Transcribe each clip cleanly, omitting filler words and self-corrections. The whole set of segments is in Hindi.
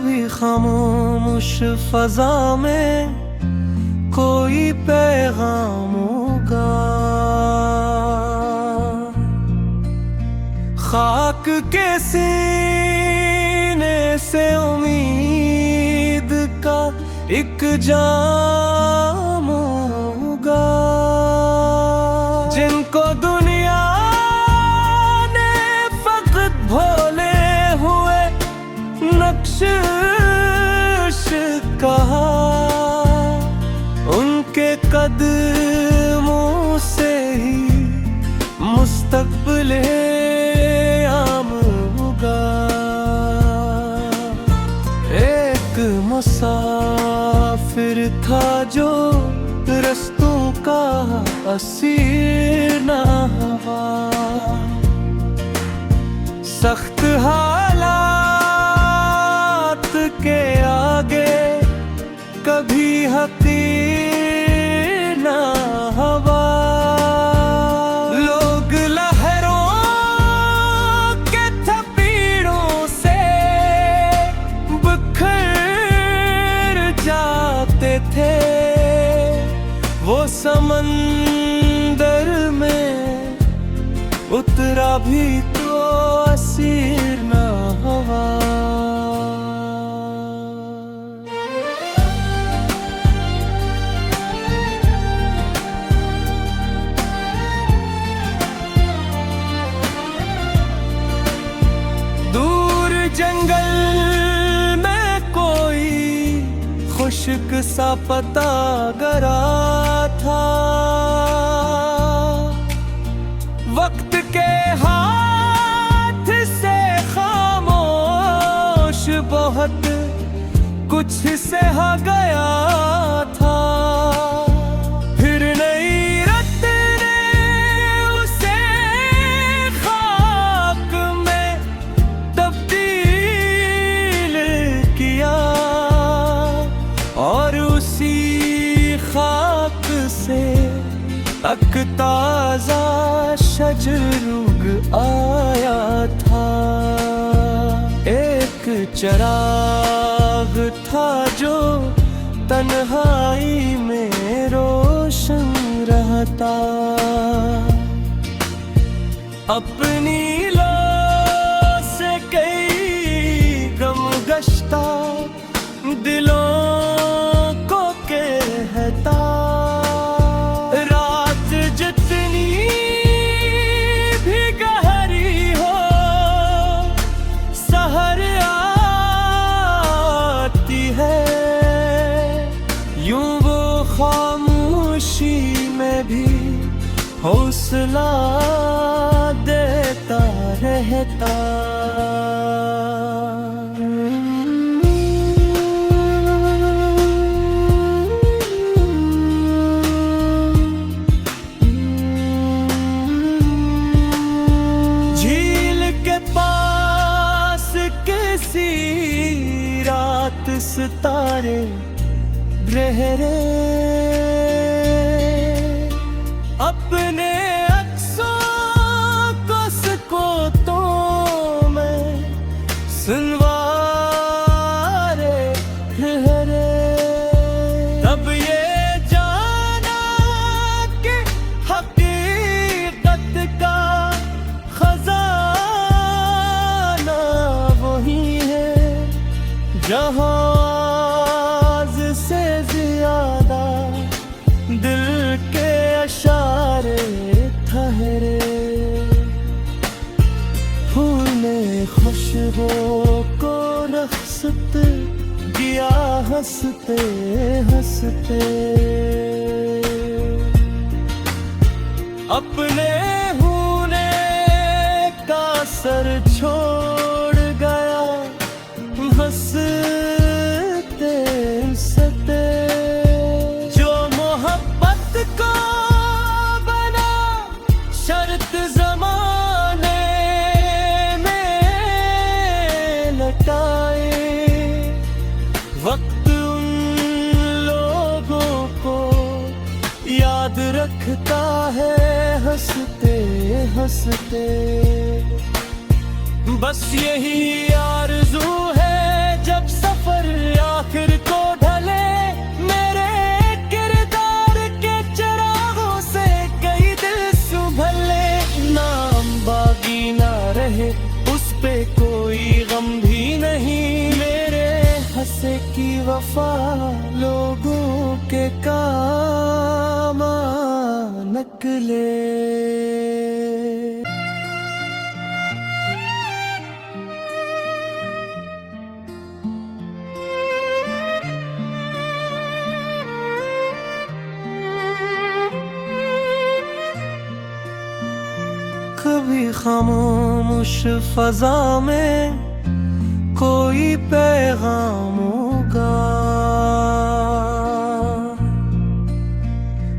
भी खामोश फजा में कोई पैगाम होगा। खाक के सीने से उम्मीद का एक जाम होगा। जिनको दुनिया ने फकत भोले हुए नक्श कहा, उनके कदमों से ही मुस्तक़बिल आम होगा। एक मुसाफिर था जो रस्तों का असीर न हुआ। सख्त हालात के आगे कभी हक़ीर न हुआ। लोग लहरों के थपीड़ों से बिखर जाते थे। वो समंदर में उतरा भी तो असीर न हुआ। दूर जंगल में कोई खुश्क सा पता गरा था। वक्त के हाथ से खामोश बहुत कुछ सहा गया था। फिर नई रत ने उसे खाक में तब्दील किया और उसी खाक से ताज़ा शजर उग आया था। एक चिराग था जो तन्हाई में रोशन रहता। अपनी लो से कई गम गश्ता दिलों को कहता। खामोशी में भी हौसला देता रहता। झील के पास किसी रात सितारे गहरे अपने अक्सों को सुकोतों में सुनवारे ठहरे। तब ये जाना कि हकीकत का खजाना वही है जहाँ से ज्यादा दिल के इशारे ठहरे। फूल ने खुशबू को रख्सत दिया हंसते हंसते। अपने होने का सर छोड़ गया हंसते हंसते। जो मोहब्बत को बना शर्त ज़माने में लटाए, वक्त उन लोगों को याद रखता है हंसते हंसते। बस यही आरज़ू है जब वफा लोगों के काम नकले। कभी खामोश फजा में कोई पैगाम होगा,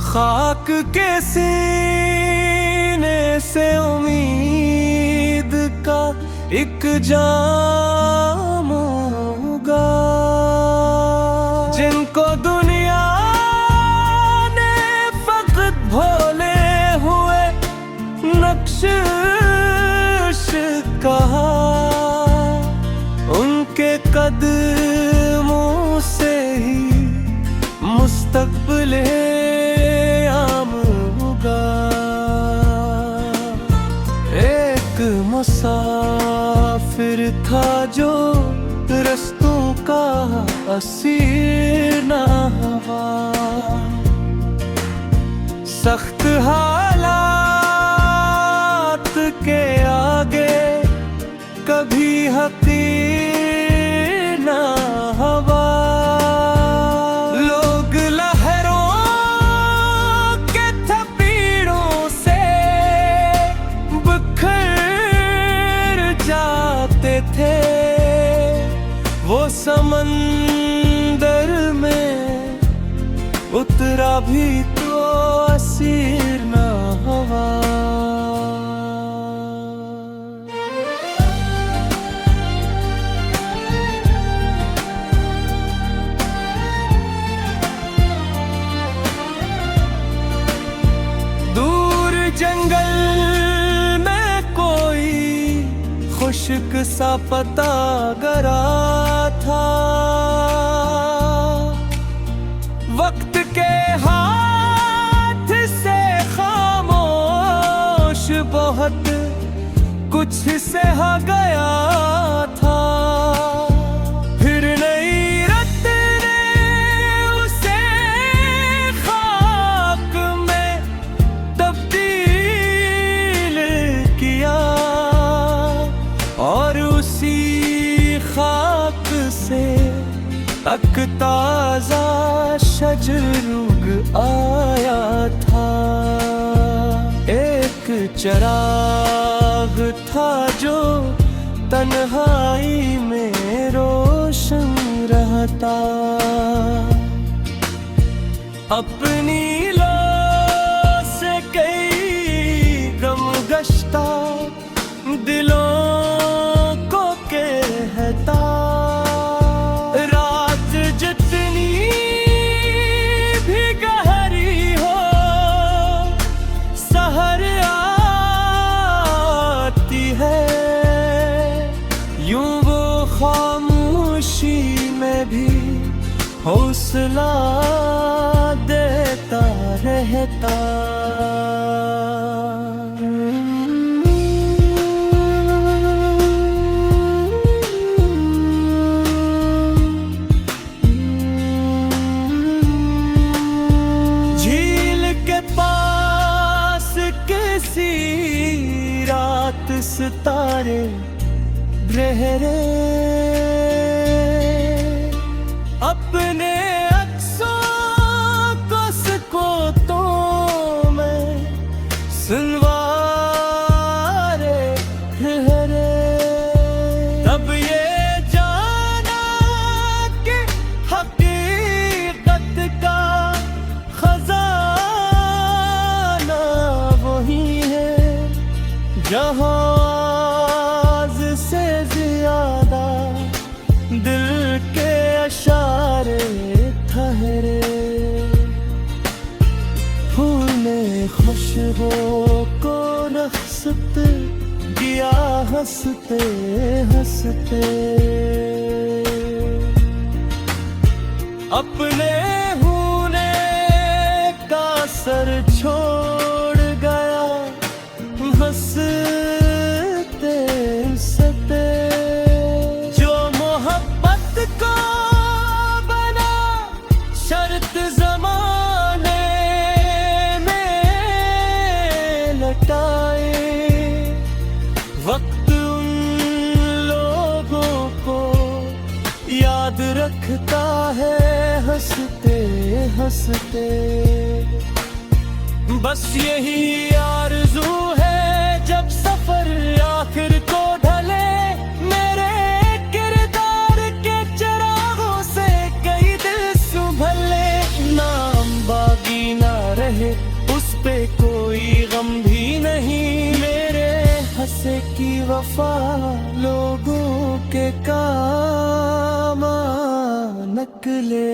खाक के सीने से उम्मीद का एक जाम होगा। जिनको दुनिया ने फकत भोले हुए नक्श कहा, उनके कदमों से ही मुस्तक़बिल आम होगा। एक मुसाफिर था जो रस्तों का असीर ना हुआ, सख्त हालात के आगे कभी हक़ीर ना हुआ। लोग लहरों के थपीड़ों से बिखर जाते थे, वो समंदर में उतरा भी तो असीर ना हुआ। जंगल में कोई खुश्क सा पता गरा था, वक्त के हाथ से खामोश बहुत कुछ सहा गया था। फिर नई रत ने उसे खाक में तब्दील किया, और उसी खाक से तक ताजा शजर उग आया था। एक चिराग था जो तन्हाई में रोशन रहता, अपनी लो से कई गम गश्ता दिलों को कहता। रात जितनी भी गहरी हो सहर आती है, यूं वो खामोशी में भी हौसला देता रहता। झील के पास किसी रात सितारे रह अपने अक्सों को सुकोतों में सुनवारे तब ये जाना कि हकीकत का खजाना वही है जहाज से ज्यादा दिल के इशारे ठहरे। फूल ने खुशबू को रख्सत किया हंसते हंसते, अपने होने का सर छोड़ गया हंसते हंसते। जो मोहब्बत को याद रखता है हंसते हंसते। बस यही आरज़ू है जब सफर आखिर को ढले, मेरे किरदार के चिरागों से कई दिल संभले। नाम बागी ना रहे उस पे कोई गम भी नहीं, मेरे हंसे की वफा लोगों के काम आ नकले।